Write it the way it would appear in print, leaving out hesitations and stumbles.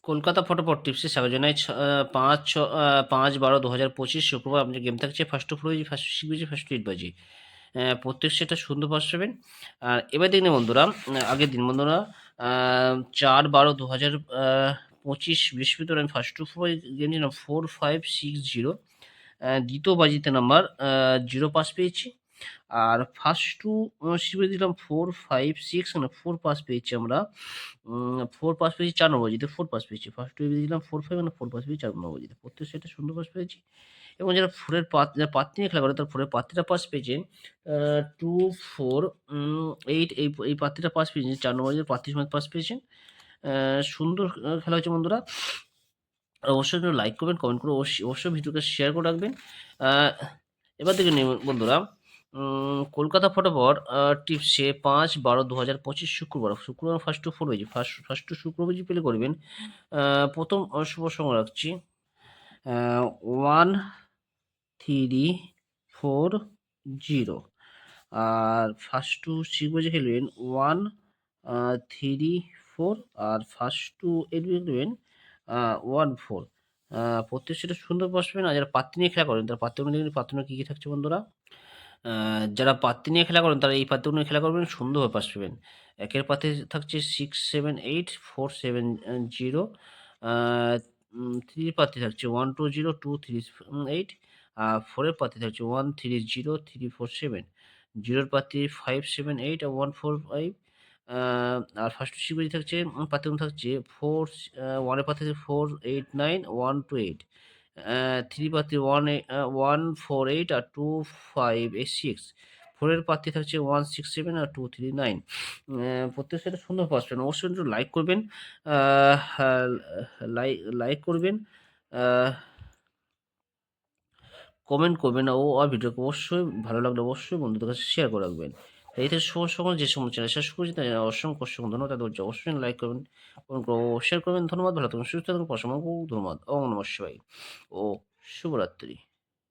কলকাতা ফটোপট টিপসে স্বাগত জানাই। ৫/১২/২০২৫ শুক্রবার আপনার গেম থাকছে ফার্স্ট টু 4 বাজি, ফার্স্ট টু 6 বাজি, ফার্স্ট টু 8 বাজি। প্রত্যেক সেটটা সুন্দর পাস পাবেন। আর এবার দেখে নিন বন্ধুরা, আগের দিন বন্ধুরা ৪/১২/২০২৫ বৃহস্পতিবার আমি ফার্স্ট টু 4 গেম নিলাম 4/5/6/0। দ্বিতীয় বাজিতে নাম্বার 0 পাস পেয়েছি। আর ফার্স্ট টু শিবে দিলাম 4/5/6 মানে 4 পাস পেয়েছি আমরা। 4 পাস পেয়েছি ৪ নম্বর বাজিতে 4 পাস পেয়েছি। ফার্স্ট টু দিলাম 4/5 মানে 4 পাস পেয়েছি ৪ নম্বর বাজিতে। প্রত্যেক সেটে শূন্য পাস পেয়েছি। এবং যারা যারা পাত নিয়ে খেলা করে তারা 4 এর পাত্রীটা পাস পেয়েছেন 2, 4, 8 এই পাত্রীটা পাস পেয়েছেন। ৪ নম্বর বাজিতে পাত্রী সমেত পাস পেয়েছেন। সুন্দর খেলা হয়েছে বন্ধুরা। আর অবশ্যই একটু লাইক করবেন, কমেন্ট করে অবশ্যই ভিডিওটা শেয়ার করে রাখবেন। আ এবার দেখে নিন বন্ধুরা, কলকাতা ফটোফট টিপসে ৫/১২/২০২৫ শুক্রবার ফার্স্ট টু 4 বাজি। ফার্স্ট টু শুক্র বাজি পেলে করবেন। ১ম শুভ সংখ্যা রাখছি 1, 3, 4, 0। আর ফার্স্ট টু 6 বাজে খেলবেন 1, 3, 4। আর ফার্স্ট টু 8 বাজে খেলবেন 1, 4। প্রত্যেক সেটে সুন্দর বসবেন। আর যারা পাত্তি নিয়ে খেলা করেন তারা পাত্রগুলো দেখবেন পাত্রগুলো কী, কী থাকছে বন্ধুরা? যারা পাত্তি নিয়ে খেলা করেন তারা এই পাত্রগুলো নিয়ে খেলা করবেন, সুন্দরভাবে পাস পাবেন। ১ এর পাতে থাকছে 6, 7, 8, 4, 7, 0। আ 3 এর পাতে থাকছে 1, 2, 0, 2, 3, 8। 4 এর পাতে থাকছে 1, 3, 0, 3, 4, 7। 0 এর পাতে 5, 7, 8 আর 1, 4, 5। আ আর ফার্স্ট শিবিরে থাকছে পাত্রগুলো থাকছে 4, 1 এর পাতে 4, 8, 9, 1 to 8। 3 পাত্রী 1, 4, 8 আর 2, 5, 6। 4 এর পাত্রী থাকছে 1, 6, 7 আর 2, 3, 9। প্রত্যেক সেটে সুন্দর পাস পাবেন। অবশ্যই একটু লাইক করবেন। আহ, লাইক করবেন, কমেন্ট করবেন আর ভিডিওকে অবশ্যই ভালো লাগলে অবশ্যই বন্ধুদের কাছে শেয়ার করে রাখবেন। এতে সকল যে সমস্ত চ্যানেল শেষ করেছি তাদের অসংখ্য অসংখ্য ধন্যবাদ। তাদের অবশ্যই লাইক করবেন, কমেন্ট শেয়ার করবেন। ধন্যবাদ। ভালো থাকুন, সুস্থ থাকুন, পশম ধন্যবাদ। ওম নমঃ শিবায় ও শুভরাত্রি।